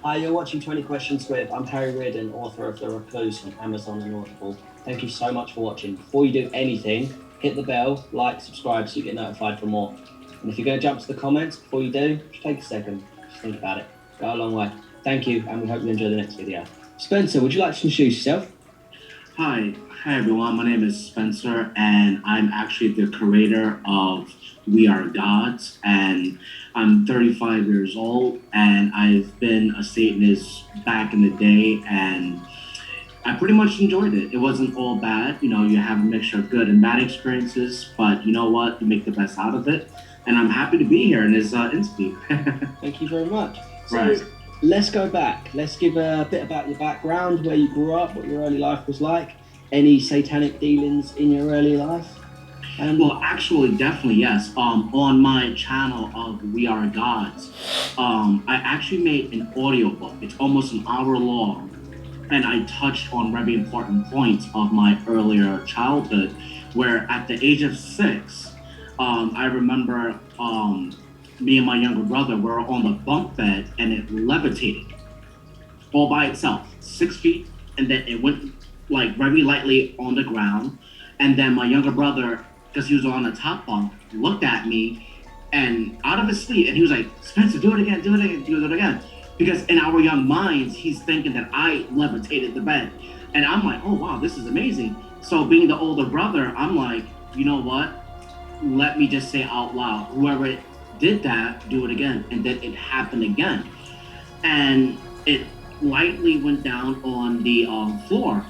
Hi, you're watching 20 Questions with. I'm Harry Reardon, author of The Recluse on Amazon and Audible. Thank you so much for watching. Before you do anything, hit the bell, like, subscribe so you get notified for more. And if you're going to jump to the comments before you do, just take a second. Just think about it. Go a long way. Thank you, and we hope you enjoy the next video. Spencer, would you like to introduce yourself? Hi everyone. My name is Spencer, and I'm actually the creator of We Are Gods. And I'm 35 years old, and I've been a Satanist back in the day, and I pretty much enjoyed it. It wasn't all bad. You have a mixture of good and bad experiences, but you know what? You make the best out of it. And I'm happy to be here in this interview. Thank you very much. So Right. let's go back. Let's give a bit about your background, where you grew up, what your early life was like, any satanic dealings in your early life. Well, actually, definitely yes. On my channel of We Are Gods, I actually made an audiobook. It's almost an hour long, and I touched on very important points of my earlier childhood, where at the age of 6, I remember me and my younger brother were on the bunk bed, and it levitated all by itself, 6 feet, and then it went like very lightly on the ground. And then my younger brother, because he was on the top bunk, looked at me and out of his sleep, and he was like, "Spencer, do it again, do it again, do it again." Because in our young minds, he's thinking that I levitated the bed. And I'm like, oh wow, this is amazing. So being the older brother, I'm like, you know what? Let me just say out loud, whoever did that, do it again. And then it happened again. And it lightly went down on the floor.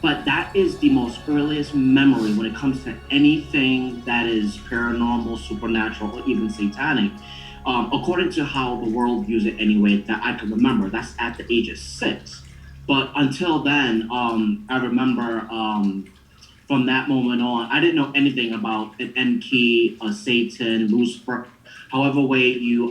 But that is the most earliest memory when it comes to anything that is paranormal, supernatural, or even satanic. According to how the world views it anyway, that I can remember. That's at the age of 6. But until then, I remember from that moment on, I didn't know anything about an Enki, a Satan, Lucifer, however way you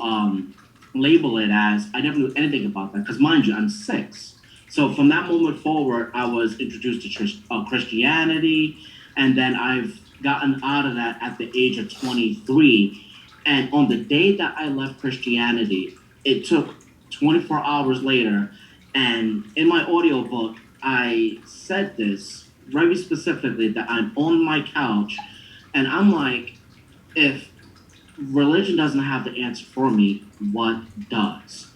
label it as. I never knew anything about that because, mind you, I'm 6. So from that moment forward, I was introduced to Christianity, and then I've gotten out of that at the age of 23. And on the day that I left Christianity, it took 24 hours later, and in my audiobook, I said this very specifically that I'm on my couch, and I'm like, if religion doesn't have the answer for me, what does?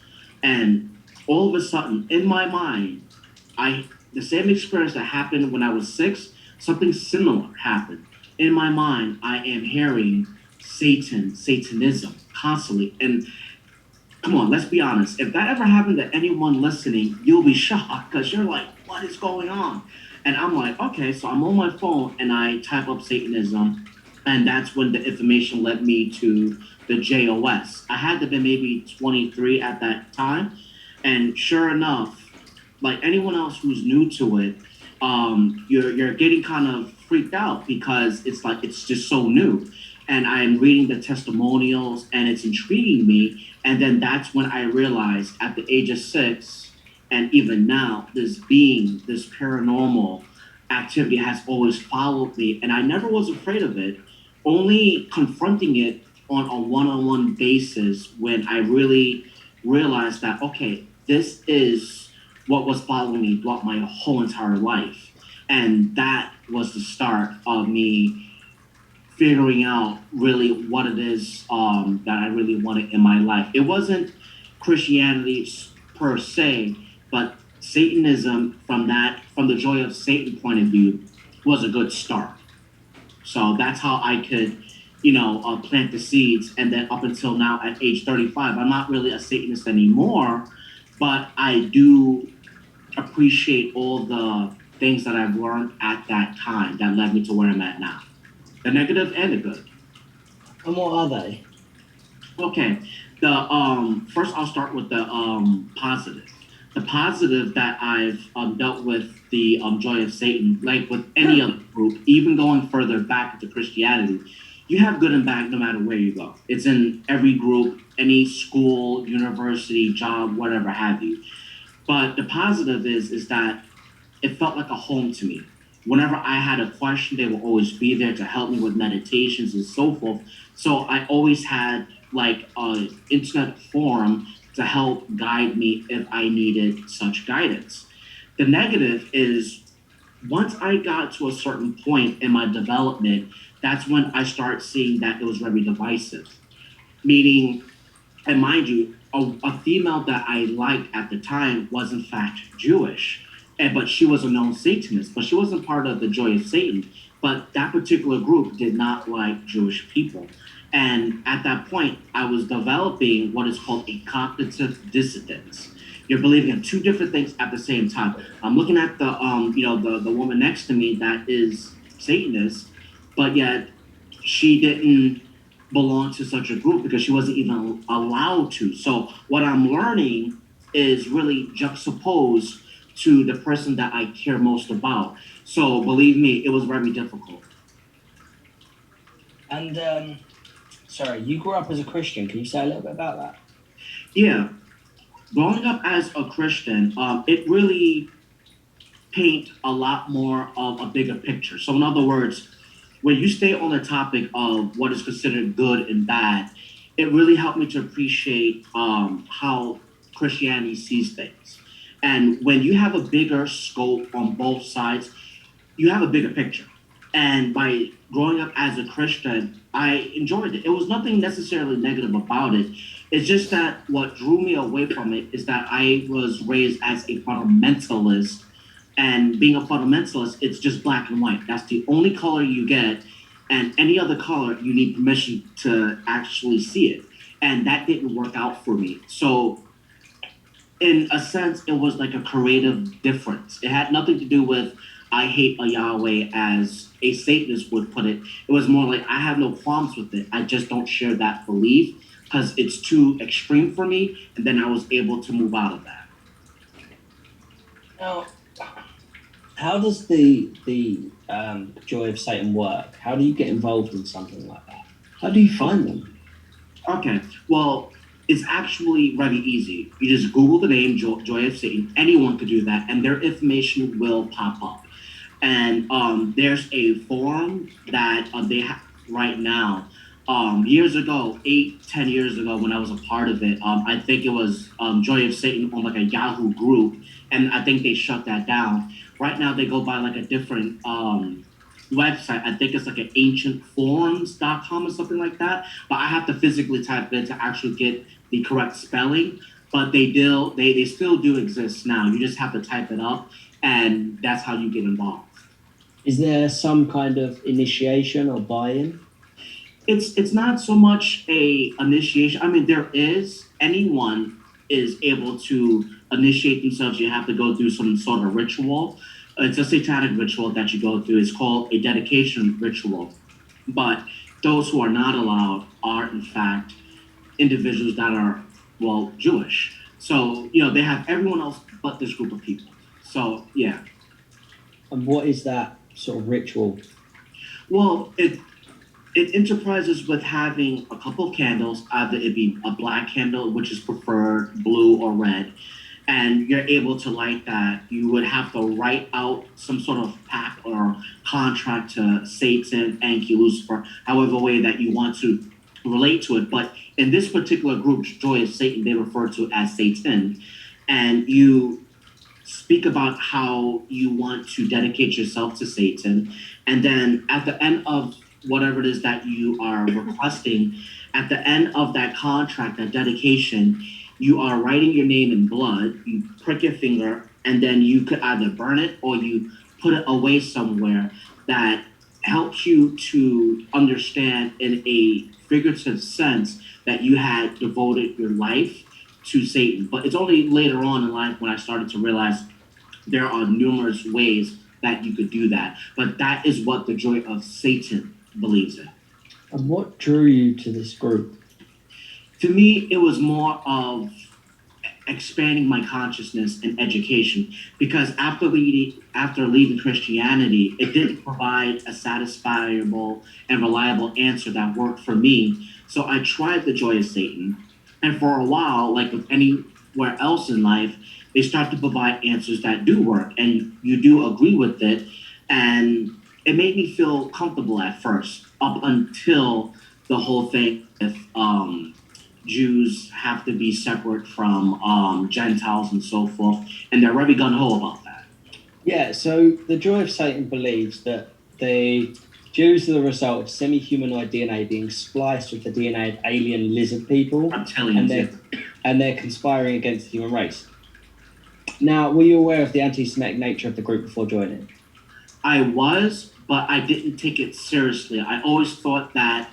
And all of a sudden, in my mind, I the same experience that happened when I was 6, something similar happened. In my mind, I am hearing Satan, Satanism constantly. And come on, let's be honest. If that ever happened to anyone listening, you'll be shocked because you're like, what is going on? And I'm like, okay, so I'm on my phone and I type up Satanism, and that's when the information led me to the JOS. I had to be maybe 23 at that time, and sure enough, like anyone else who's new to it, you're getting kind of freaked out because it's like it's just so new, and I'm reading the testimonials and it's intriguing me. And then that's when I realized at the age of 6, and even now, this paranormal activity has always followed me, and I never was afraid of it. Only confronting it on a one-on-one basis when I really realized that okay, this is what was following me throughout my whole entire life. And that was the start of me figuring out really what it is that I really wanted in my life. It wasn't Christianity per se, but Satanism from the Joy of Satan point of view was a good start. So that's how I could, plant the seeds. And then up until now at age 35, I'm not really a Satanist anymore, but I do appreciate all the things that I've learned at that time that led me to where I'm at now. The negative and the good. And what are they? Okay. The first I'll start with the positive. The positive that I've dealt with the Joy of Satan, like with any other group, even going further back into Christianity, you have good and bad no matter where you go. It's in every group, any school, university, job, whatever have you. But the positive is that it felt like a home to me. Whenever I had a question, they will always be there to help me with meditations and so forth. So I always had like a internet forum to help guide me if I needed such guidance. The negative is once I got to a certain point in my development, that's when I start seeing that it was very divisive. Meaning, and mind you, a female that I liked at the time was in fact Jewish, and but she was a known Satanist, but she wasn't part of the Joy of Satan. But that particular group did not like Jewish people, and at that point, I was developing what is called a cognitive dissonance. You're believing in two different things at the same time. I'm looking at the woman next to me that is Satanist, but yet she didn't belong to such a group because she wasn't even allowed to. So what I'm learning is really juxtaposed to the person that I care most about. So believe me, it was very difficult. And sorry, you grew up as a Christian. Can you say a little bit about that? Yeah, growing up as a Christian, it really paint a lot more of a bigger picture. So in other words, when you stay on the topic of what is considered good and bad, it really helped me to appreciate how Christianity sees things. And when you have a bigger scope on both sides, you have a bigger picture. And by growing up as a Christian, I enjoyed it. It was nothing necessarily negative about it. It's just that what drew me away from it is that I was raised as a fundamentalist, and being a fundamentalist, it's just black and white. That's the only color you get. And any other color, you need permission to actually see it. And that didn't work out for me. So, in a sense, it was like a creative difference. It had nothing to do with I hate a Yahweh as a Satanist would put it. It was more like I have no qualms with it. I just don't share that belief because it's too extreme for me. And then I was able to move out of that. Now, how does the Joy of Satan work? How do you get involved in something like that? How do you find them? Okay, well, it's actually very easy. You just Google the name Joy of Satan. Anyone could do that, and their information will pop up. And there's a forum that they have right now. Years ago, 8, 10 years ago, when I was a part of it, I think it was Joy of Satan on like a Yahoo group, and I think they shut that down. Right now, they go by like a different website. I think it's like an ancientforums.com or something like that. But I have to physically type it to actually get the correct spelling. But they still do exist now. You just have to type it up, and that's how you get involved. Is there some kind of initiation or buy-in? It's not so much a initiation. I mean, there is anyone is able to initiate themselves. You have to go through some sort of ritual. It's a satanic ritual that you go through. It's called a dedication ritual. But those who are not allowed are, in fact, individuals that are, well, Jewish. So, they have everyone else but this group of people. So, yeah. And what is that sort of ritual? Well, it enterprises with having a couple of candles, either it be a black candle, which is preferred, blue or red, and you're able to light that. You would have to write out some sort of pact or contract to Satan, Enki, Lucifer, however way that you want to relate to it. But in this particular group, Joy of Satan, they refer to as Satan, and you speak about how you want to dedicate yourself to Satan, and then at the end of whatever it is that you are requesting, at the end of that contract, that dedication, you are writing your name in blood, you prick your finger, and then you could either burn it or you put it away somewhere that helps you to understand in a figurative sense that you had devoted your life to Satan. But it's only later on in life when I started to realize there are numerous ways that you could do that. But that is what the Joy of Satan believes in. And what drew you to this group? To me, it was more of expanding my consciousness and education because after leaving Christianity, it didn't provide a satisfiable and reliable answer that worked for me. So I tried the Joy of Satan, and for a while, like with anywhere else in life, they start to provide answers that do work, and you do agree with it. And it made me feel comfortable at first, up until the whole thing with Jews have to be separate from Gentiles and so forth, and they're very gun ho about that. Yeah, so the Joy of Satan believes that the Jews are the result of semi-humanoid DNA being spliced with the DNA of alien lizard people, and Reptilians, yeah. they're conspiring against the human race. Now, were you aware of the anti-Semitic nature of the group before joining? I was, but I didn't take it seriously. I always thought that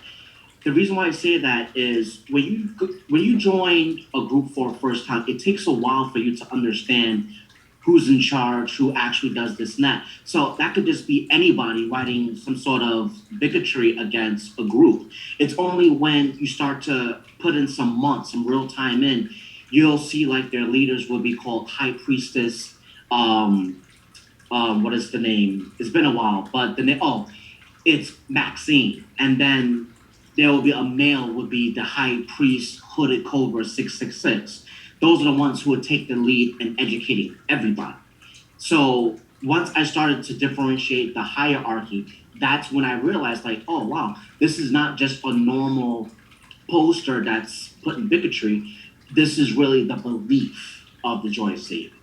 the reason why I say that is when you join a group for the first time, it takes a while for you to understand who's in charge, who actually does this and that. So that could just be anybody writing some sort of bigotry against a group. It's only when you start to put in some months, some real time in, you'll see like their leaders will be called High Priestess. What is the name? It's been a while, but the name. Oh, it's Maxine, and then there will be a male would be the High Priest Hooded Cobra 666. Those are the ones who would take the lead in educating everybody. So once I started to differentiate the hierarchy, that's when I realized, like, oh wow, this is not just a normal poster that's putting bigotry. This is really the belief of the Joy of Satan.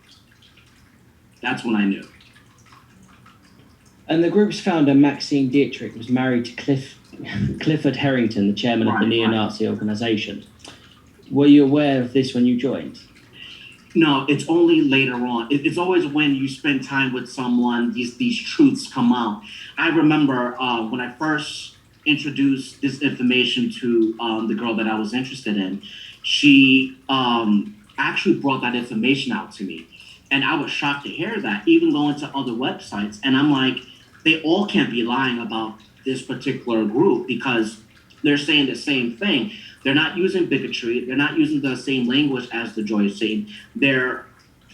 That's when I knew. And the group's founder, Maxine Dietrich, was married to Clifford Harrington, the chairman of the neo-Nazi organization. Were you aware of this when you joined? No, it's only later on. It's always when you spend time with someone, these truths come out. I remember when I first introduced this information to the girl that I was interested in, she actually brought that information out to me. And I was shocked to hear that, even going to other websites. And I'm like, they all can't be lying about this particular group because they're saying the same thing. They're not using bigotry. They're not using the same language as the Joy of Satan. They're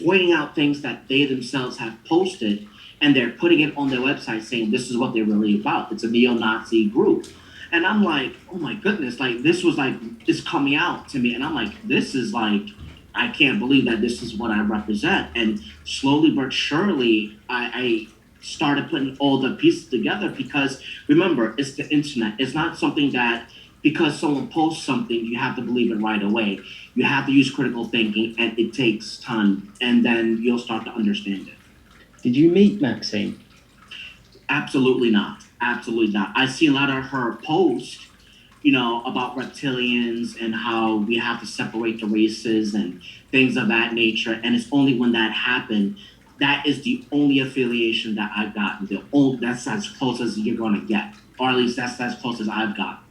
pointing out things that they themselves have posted, and they're putting it on their website saying this is what they're really about. It's a neo-Nazi group. And I'm like, oh my goodness, like this was like, it's coming out to me. And I'm like, this is like, I can't believe that this is what I represent. And slowly but surely, I started putting all the pieces together because remember, it's the internet. It's not something that because someone posts something, you have to believe it right away. You have to use critical thinking, and it takes time, and then you'll start to understand it. Did you meet Maxine? Absolutely not. Absolutely not. I see a lot of her posts, about reptilians and how we have to separate the races and things of that nature. And it's only when that happened, that is the only affiliation that I've gotten. That's as close as you're going to get, or at least that's as close as I've got.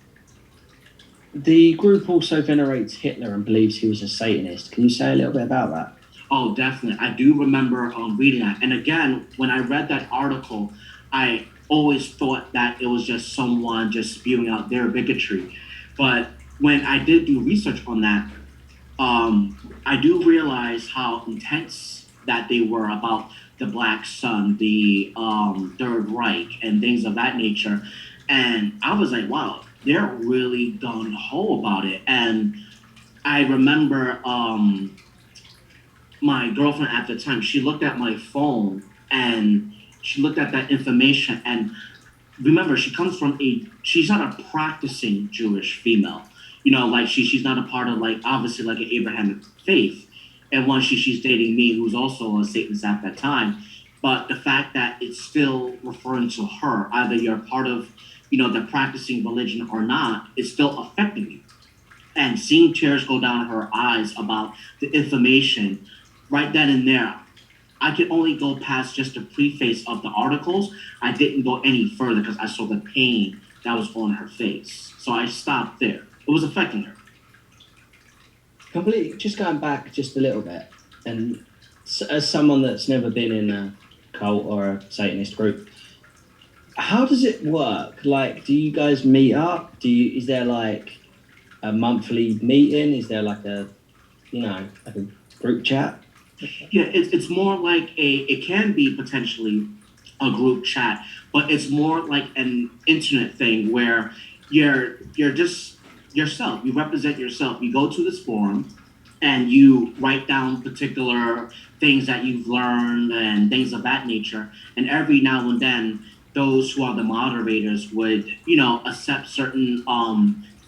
The group also venerates Hitler and believes he was a Satanist. Can you say a little bit about that? Oh, definitely. I do remember reading that. And again, when I read that article, I always thought that it was just someone just spewing out their bigotry. But when I did do research on that, I do realize how intense that they were about the Black Sun, the Third Reich, and things of that nature. And I was like, wow, they're really gung ho about it. And I remember my girlfriend at the time, she looked at my phone and she looked at that information. And remember, she's not a practicing Jewish female. Like she's not a part of like, obviously like an Abrahamic faith. And one, she's dating me, who's also a Satanist at that time. But the fact that it's still referring to her, either you're part of, the practicing religion or not, it's still affecting you. And seeing tears go down her eyes about the information right then and there, I could only go past just the preface of the articles. I didn't go any further because I saw the pain that was on her face. So I stopped there. It was affecting her. Completely. Just going back just a little bit, and as someone that's never been in a cult or a Satanist group, how does it work? Like, do you guys meet up? Is there like a monthly meeting? Is there like a group chat? Yeah, it's more like it can be potentially a group chat, but it's more like an internet thing where you're just yourself. You represent yourself. You go to this forum and you write down particular things that you've learned and things of that nature. And every now and then, those who are the moderators would, accept certain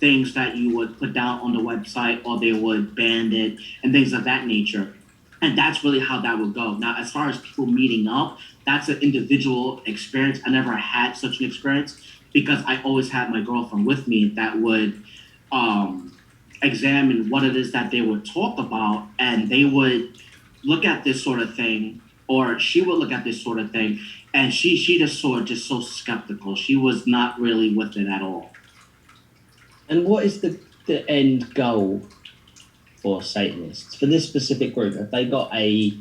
things that you would put down on the website, or they would ban it and things of that nature. And that's really how that would go. Now, as far as people meeting up, that's an individual experience. I never had such an experience because I always had my girlfriend with me that would examine what it is that they would talk about, and they would look at this sort of thing, or she would look at this sort of thing, and she just saw it just so skeptical. She was not really with it at all. And what is the end goal for Satanists? For this specific group, have they got a...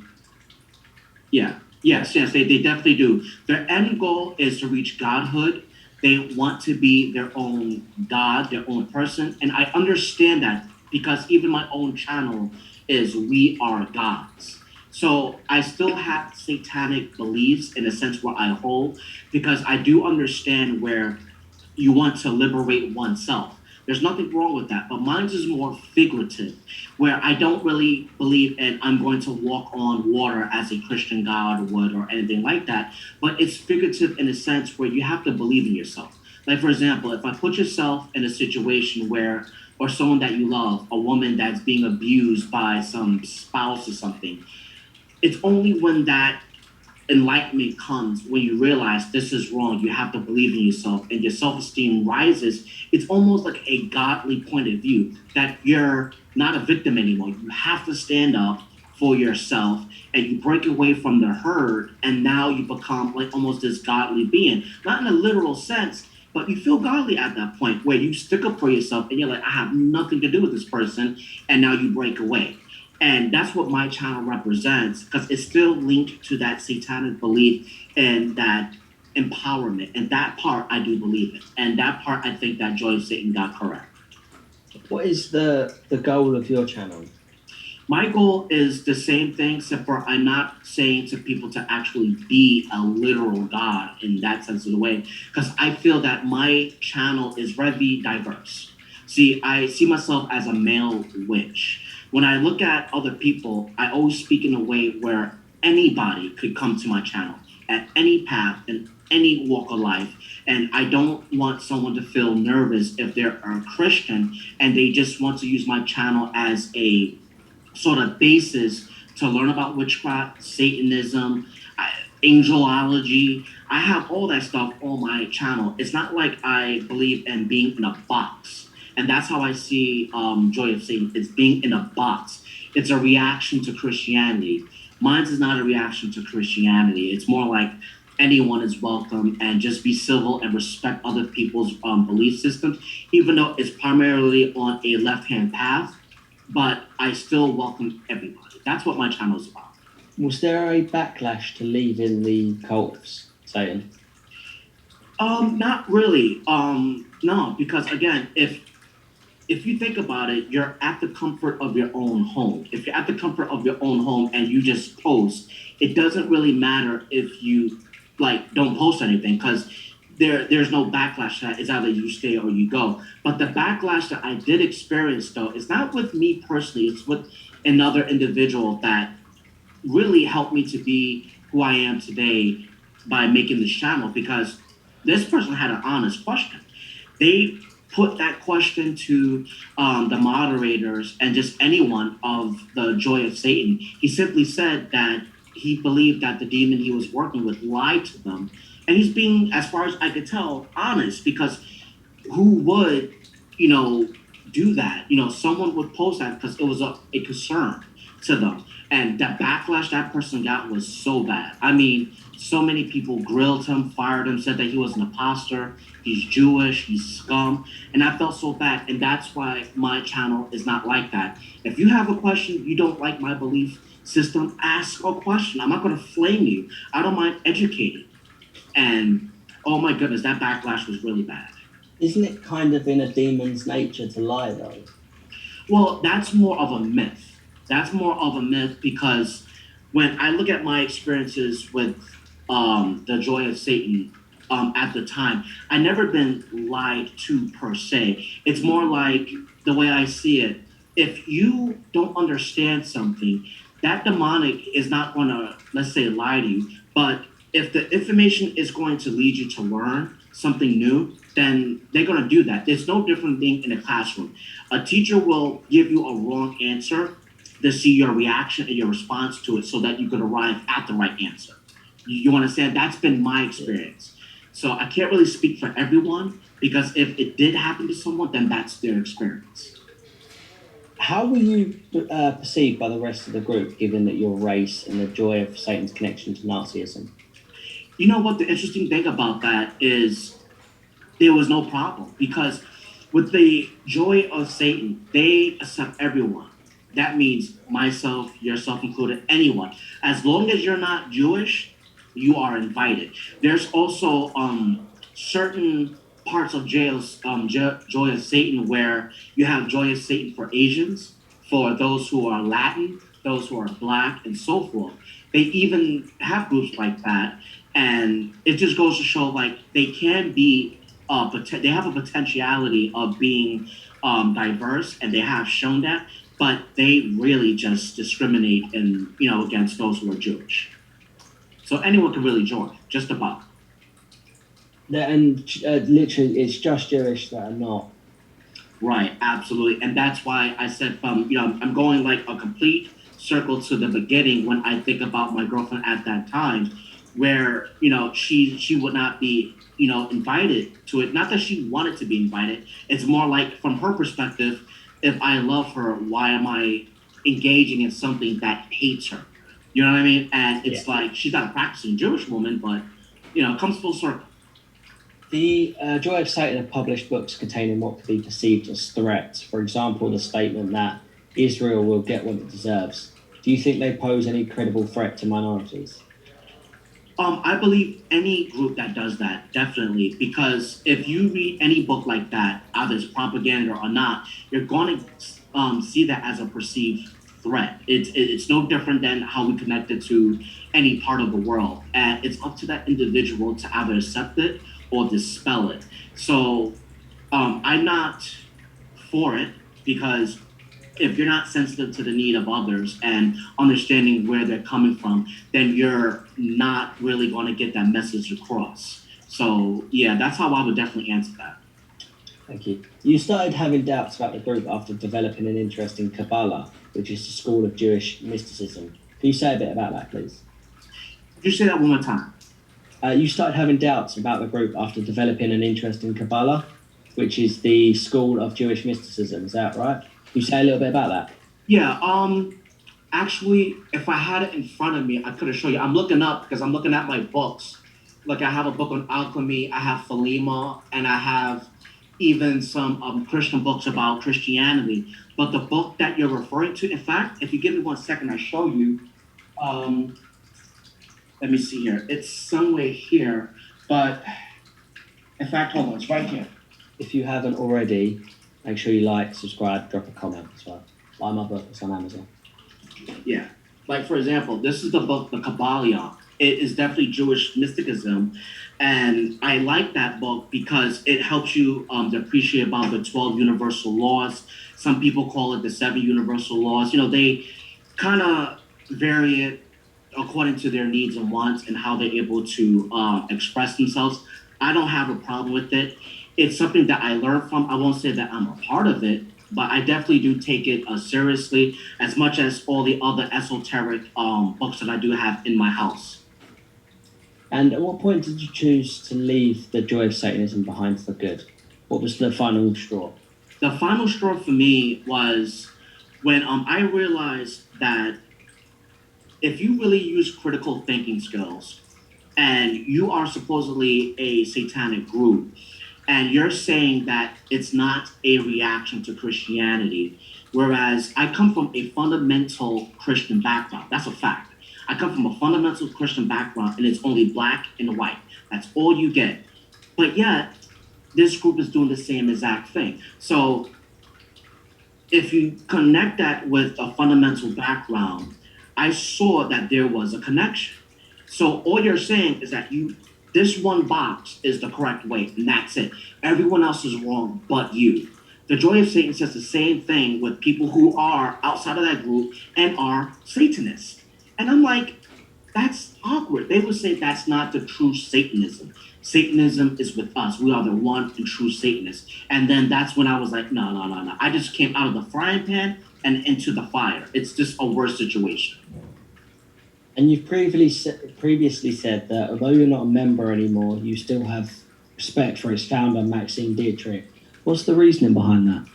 Yeah. Yes, they definitely do. Their end goal is to reach godhood. They want to be their own God, their own person. And I understand that because even my own channel is We Are Gods. So I still have satanic beliefs in a sense where I hold, because I do understand where you want to liberate oneself. There's nothing wrong with that, but mine is more figurative, where I don't really believe in I'm going to walk on water as a Christian God would or anything like that. But it's figurative in a sense where you have to believe in yourself. Like, for example, if I put yourself in a situation where, or someone that you love, a woman that's being abused by some spouse or something, it's only when that enlightenment comes when you realize this is wrong. You have to believe in yourself and your self-esteem rises. It's almost like a godly point of view that you're not a victim anymore. You have to stand up for yourself, and you break away from the herd, and now you become like almost this godly being, not in a literal sense, but you feel godly at that point where you stick up for yourself and you're like, I have nothing to do with this person, and now you break away. And that's what my channel represents, because it's still linked to that satanic belief and that empowerment. And that part, I do believe in. And that part, I think that Joy of Satan got correct. What is the goal of your channel? My goal is the same thing, except for I'm not saying to people to actually be a literal God in that sense of the way, because I feel that my channel is very diverse. See, I see myself as a male witch. When I look at other people, I always speak in a way where anybody could come to my channel at any path and any walk of life. And I don't want someone to feel nervous if they're a Christian and they just want to use my channel as a sort of basis to learn about witchcraft, Satanism, angelology. I have all that stuff on my channel. It's not like I believe in being in a box. And that's how I see Joy of Satan. It's being in a box. It's a reaction to Christianity. Mine is not a reaction to Christianity. It's more like anyone is welcome, and just be civil and respect other people's belief systems, even though it's primarily on a left-hand path, but I still welcome everybody. That's what my channel is about. Was there a backlash to leaving the cult of Satan? Not really. No, because again, if you think about it, you're at the comfort of your own home. If you're at the comfort of your own home and you just post, it doesn't really matter if you don't post anything, because there's no backlash to that. It's either you stay or you go. But the backlash that I did experience, though, is not with me personally. It's with another individual that really helped me to be who I am today by making this channel, because this person had an honest question. They put that question to the moderators and just anyone of the Joy of Satan. He simply said that he believed that the demon he was working with lied to them. And he's being, as far as I could tell, honest, because who would, do that? Someone would post that because it was a concern to them. And the backlash that person got was so bad. I mean, so many people grilled him, fired him, said that he was an imposter, he's Jewish, he's scum. And I felt so bad. And that's why my channel is not like that. If you have a question, you don't like my belief system, ask a question. I'm not going to flame you. I don't mind educating. And oh my goodness, that backlash was really bad. Isn't it kind of in a demon's nature to lie, though? Well, that's more of a myth. That's more of a myth, because when I look at my experiences with the Joy of Satan at the time, I never been lied to per se. It's more like, the way I see it, if you don't understand something, that demonic is not going to, let's say, lie to you, but if the information is going to lead you to learn something new, then they're going to do that. It's no different being in a classroom. A teacher will give you a wrong answer to see your reaction and your response to it so that you could arrive at the right answer. You understand? That's been my experience. So I can't really speak for everyone because if it did happen to someone, then that's their experience. How were you perceived by the rest of the group, given that your race and the joy of Satan's connection to Nazism? You know what? The interesting thing about that is there was no problem because with the joy of Satan, they accept everyone. That means myself, yourself included, anyone. As long as you're not Jewish, you are invited. There's also certain parts of Joy of Satan where you have Joy of Satan for Asians, for those who are Latin, those who are Black, and so forth. They even have groups like that, and it just goes to show like they can be they have a potentiality of being diverse, and they have shown that, but they really just discriminate and against those who are Jewish. So anyone can really join, just about. And literally, it's just Jewish that are not. Right, absolutely, and that's why I said I'm going like a complete circle to the beginning when I think about my girlfriend at that time, where she would not be invited to it. Not that she wanted to be invited. It's more like from her perspective, if I love her, why am I engaging in something that hates her? You know what I mean? And it's like she's not a practicing Jewish woman, but it comes full circle. The Joy of Satan have published books containing what could be perceived as threats. For example, the statement that Israel will get what it deserves. Do you think they pose any credible threat to minorities? I believe any group that does that, definitely, because if you read any book like that, either it's propaganda or not, you're going to see that as a perceived threat. It's no different than how we connect it to any part of the world. And it's up to that individual to either accept it or dispel it. So I'm not for it because if you're not sensitive to the need of others and understanding where they're coming from, then you're not really going to get that message across. So yeah, that's how I would definitely answer that. Thank you. You started having doubts about the group after developing an interest in Kabbalah, which is the school of Jewish mysticism. Can you say a bit about that, please? Could you say that one more time? You started having doubts about the group after developing an interest in Kabbalah, which is the school of Jewish mysticism. Is that right? Can you say a little bit about that? Yeah. Actually, if I had it in front of me, I could have shown you. I'm looking up because I'm looking at my books. Like I have a book on alchemy, I have Philema, and I have even some Christian books about Christianity. But the book that you're referring to, in fact, if you give me 1 second, I show you. Let me see here. It's somewhere here, but in fact, hold on, it's right here. If you haven't already, make sure you like, subscribe, drop a comment as well. Buy my book, it's on Amazon. Yeah. Like, for example, this is the book, The Kabbalah. It is definitely Jewish mysticism. And I like that book because it helps you to appreciate about the 12 universal laws. Some people call it the 7 universal laws. They kind of vary it according to their needs and wants and how they're able to express themselves. I don't have a problem with it. It's something that I learned from. I won't say that I'm a part of it, but I definitely do take it seriously as much as all the other esoteric books that I do have in my house. And at what point did you choose to leave the Joy of Satanism behind for good? What was the final straw? The final straw for me was when I realized that if you really use critical thinking skills and you are supposedly a satanic group and you're saying that it's not a reaction to Christianity, whereas I come from a fundamental Christian background. That's a fact. I come from a fundamental Christian background and it's only black and white. That's all you get. But yet, this group is doing the same exact thing. So if you connect that with a fundamental background, I saw that there was a connection. So all you're saying is that this one box is the correct way, and that's it. Everyone else is wrong but you. The Joy of Satan says the same thing with people who are outside of that group and are Satanists. And I'm like, that's awkward. They would say that's not the true Satanism. Satanism is with us. We are the one and true Satanists. And then that's when I was like, no, no, no, no. I just came out of the frying pan and into the fire. It's just a worse situation. And you've previously said that although you're not a member anymore, you still have respect for its founder, Maxine Dietrich. What's the reasoning behind that?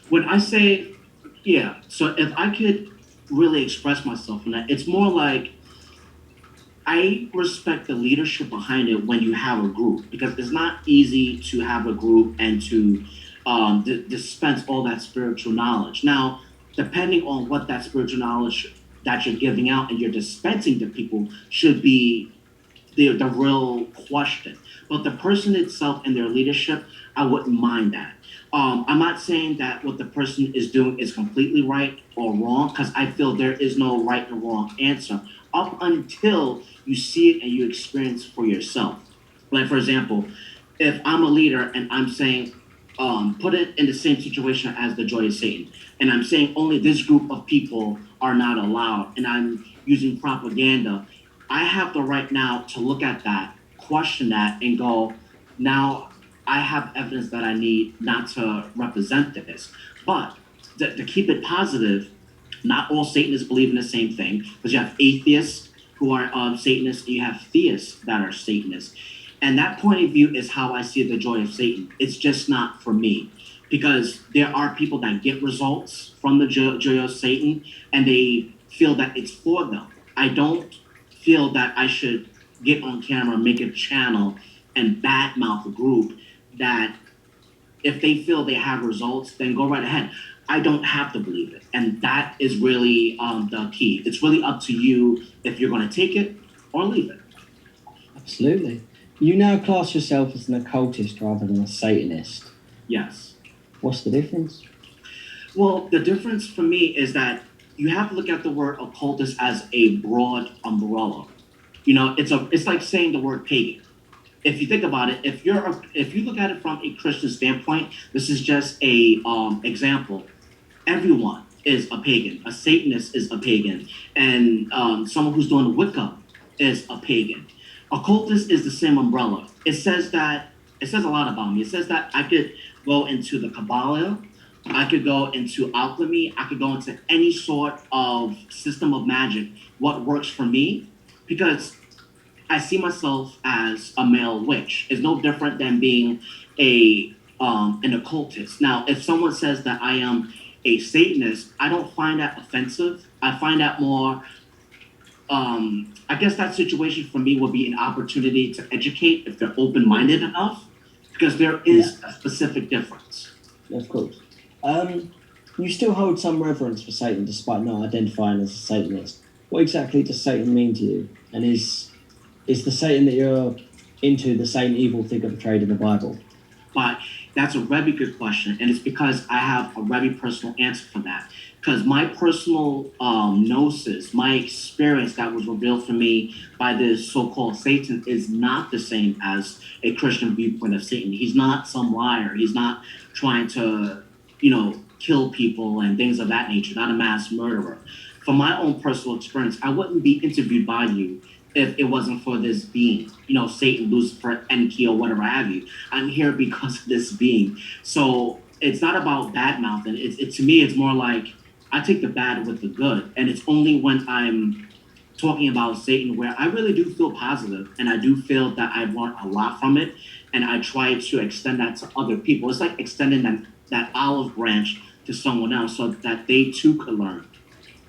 When I say, yeah, so if I could really express myself in that, it's more like I respect the leadership behind it when you have a group because it's not easy to have a group and to dispense all that spiritual knowledge. Now, depending on what that spiritual knowledge that you're giving out and you're dispensing to people should be the real question. But the person itself and their leadership, I wouldn't mind that. I'm not saying that what the person is doing is completely right or wrong because I feel there is no right or wrong answer up until you see it and you experience it for yourself. Like, for example, if I'm a leader and I'm saying, put it in the same situation as the Joy of Satan, and I'm saying only this group of people are not allowed, and I'm using propaganda, I have the right now to look at that, question that, and go, now I have evidence that I need not to represent this. But to keep it positive, not all Satanists believe in the same thing, because you have atheists who are Satanists, and you have theists that are Satanists. And that point of view is how I see the Joy of Satan. It's just not for me. Because there are people that get results from the Joy of Satan, and they feel that it's for them. I don't feel that I should get on camera, make a channel, and badmouth a group that if they feel they have results, then go right ahead. I don't have to believe it. And that is really the key. It's really up to you if you're going to take it or leave it. Absolutely. You now class yourself as an occultist rather than a Satanist. Yes. What's the difference? Well, the difference for me is that you have to look at the word occultist as a broad umbrella. You know, it's like saying the word pagan. If you think about it, if you look at it from a Christian standpoint, this is just a example. Everyone is a pagan. A Satanist is a pagan, and someone who's doing Wicca is a pagan. Occultist is the same umbrella. It says a lot about me. It says that I could go into the Kabbalah, I could go into alchemy, I could go into any sort of system of magic, what works for me, because I see myself as a male witch. It's no different than being an occultist. Now, if someone says that I am a Satanist, I don't find that offensive. I find that more. I guess that situation for me would be an opportunity to educate if they're open-minded enough, because there is a specific difference. Of course. You still hold some reverence for Satan despite not identifying as a Satanist. What exactly does Satan mean to you? And is the Satan that you're into the same evil figure portrayed in the Bible? But that's a very good question, and it's because I have a very personal answer for that. Because my personal gnosis, my experience that was revealed for me by this so-called Satan is not the same as a Christian viewpoint of Satan. He's not some liar. He's not trying to, kill people and things of that nature, not a mass murderer. From my own personal experience, I wouldn't be interviewed by you if it wasn't for this being, Satan, Lucifer, Enki, or whatever have you. I'm here because of this being. So it's not about bad mouthing. To me, it's more like I take the bad with the good. And it's only when I'm talking about Satan where I really do feel positive and I do feel that I've learned a lot from it. And I try to extend that to other people. It's like extending that olive branch to someone else so that they too could learn.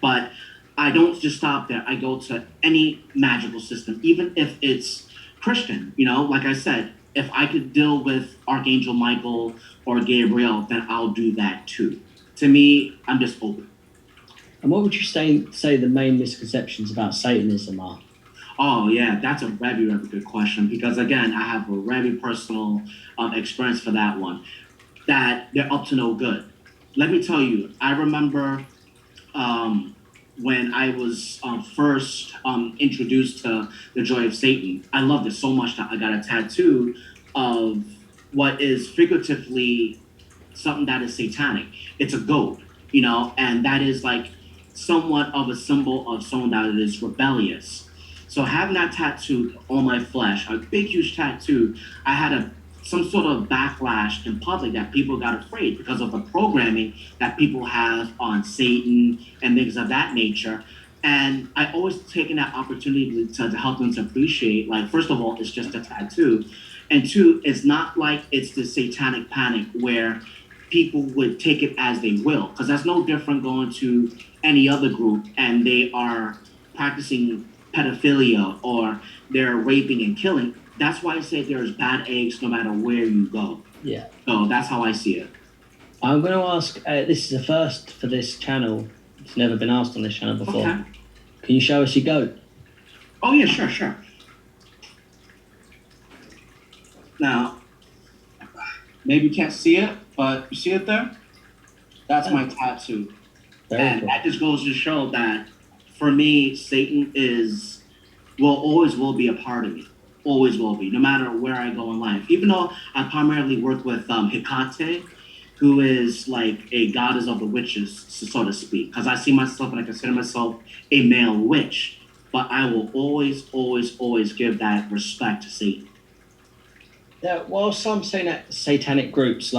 But I don't just stop there. I go to any magical system, even if it's Christian. Like I said, if I could deal with Archangel Michael or Gabriel, then I'll do that too. To me, I'm just open. And what would you say the main misconceptions about Satanism are? Oh, yeah, that's a very, very good question because, again, I have a very personal experience for that one, that they're up to no good. Let me tell you, I remember when I was first introduced to the Joy of Satan. I loved it so much that I got a tattoo of what is figuratively something that is satanic. It's a goat, and that is like somewhat of a symbol of someone that is rebellious. So having that tattoo on my flesh, a big huge tattoo, I had a some sort of backlash in public that people got afraid because of the programming that people have on Satan and things of that nature. And I always taken that opportunity to help them to appreciate, like, first of all, it's just a tattoo. And two, it's not like it's the satanic panic where people would take it as they will, because that's no different going to any other group and they are practicing pedophilia or they're raping and killing. That's why I say there's bad eggs no matter where you go. Yeah. So that's how I see it. I'm going to ask, this is a first for this channel. It's never been asked on this channel before. Okay. Can you show us your goat? Oh, yeah, sure. Now, maybe you can't see it, but you see it there? That's my tattoo. Very And cool. that just goes to show that for me, Satan always will be a part of me. Always will be, no matter where I go in life. Even though I primarily work with Hecate, who is like a goddess of the witches, so to speak. Because I see myself and I consider myself a male witch. But I will always give that respect to Satan. Yeah, while some satanic groups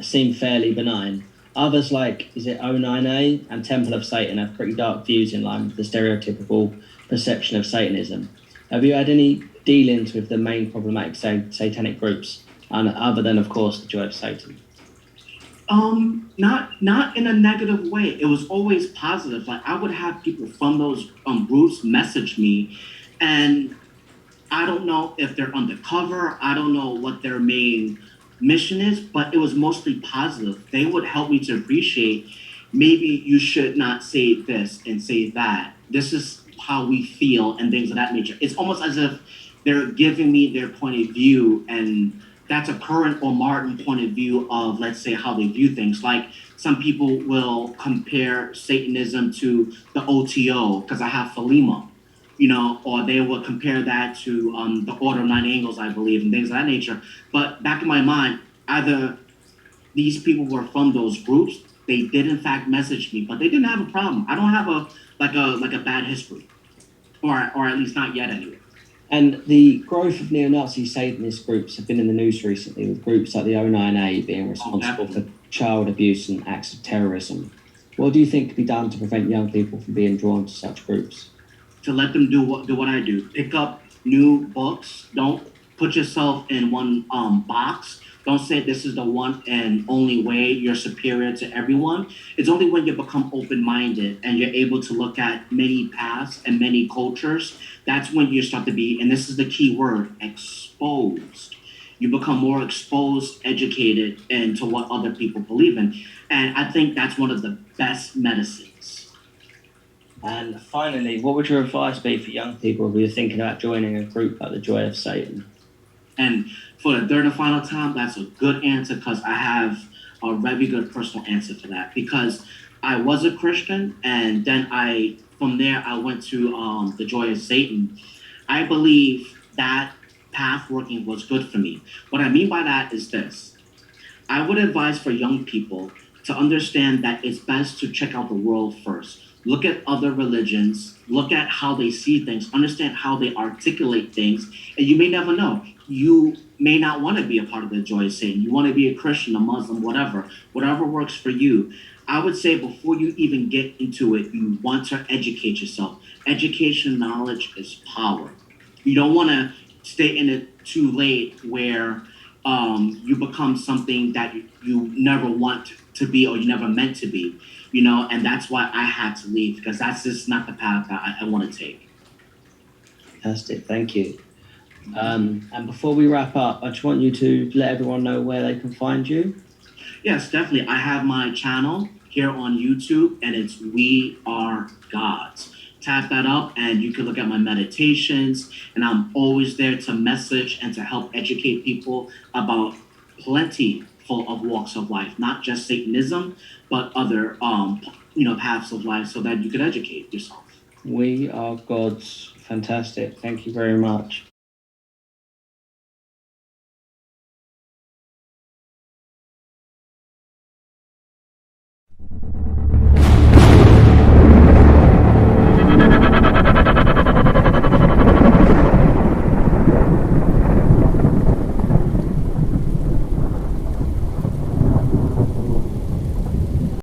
seem fairly benign, others is it O9A and Temple of Satan have pretty dark views in line with the stereotypical perception of Satanism. Have you had any dealings with the main problematic satanic groups, and other than, of course, the Joy of Satan? Not in a negative way. It was always positive. Like, I would have people from those groups message me, and I don't know if they're undercover. I don't know what their main mission is, but it was mostly positive. They would help me to appreciate, maybe you should not say this and say that. This is how we feel and things of that nature. It's almost as if they're giving me their point of view, and that's a current or modern point of view of, let's say, how they view things. Like, some people will compare Satanism to the OTO because I have Philema, or they will compare that to the Order of Nine Angles, I believe, and things of that nature. But back in my mind, either these people were from those groups, they did in fact message me, but they didn't have a problem. I don't have a bad history, or at least not yet anyway. And the growth of neo-Nazi Satanist groups have been in the news recently, with groups like the O9A being responsible for child abuse and acts of terrorism. What do you think could be done to prevent young people from being drawn to such groups? To let them do what I do. Pick up new books. Don't put yourself in one box. Don't say this is the one and only way you're superior to everyone. It's only when you become open-minded and you're able to look at many paths and many cultures, that's when you start to be, and this is the key word, exposed. You become more exposed, educated into what other people believe in. And I think that's one of the best medicines. And finally, what would your advice be for young people who are thinking about joining a group like the Joy of Satan? And for the third and final time, that's a good answer, because I have a very good personal answer for that. Because I was a Christian, and then from there I went to the Joy of Satan. I believe that path working was good for me. What I mean by that is this. I would advise for young people to understand that it's best to check out the world first. Look at other religions, look at how they see things, understand how they articulate things, and you may never know. You may not want to be a part of the Joy of Satan. You want to be a Christian, a Muslim, whatever works for you. I would say before you even get into it, you want to educate yourself. Education, knowledge is power. You don't want to stay in it too late where you become something that you never want to be or you never meant to be, and that's why I had to leave, because that's just not the path that I want to take. Fantastic, thank you. And before we wrap up, I just want you to let everyone know where they can find you. Yes, definitely. I have my channel here on YouTube, and it's We Are Gods. Tap that up and you can look at my meditations, and I'm always there to message and to help educate people about plenty full of walks of life, not just Satanism, but other paths of life, so that you can educate yourself. We Are Gods. Fantastic. Thank you very much.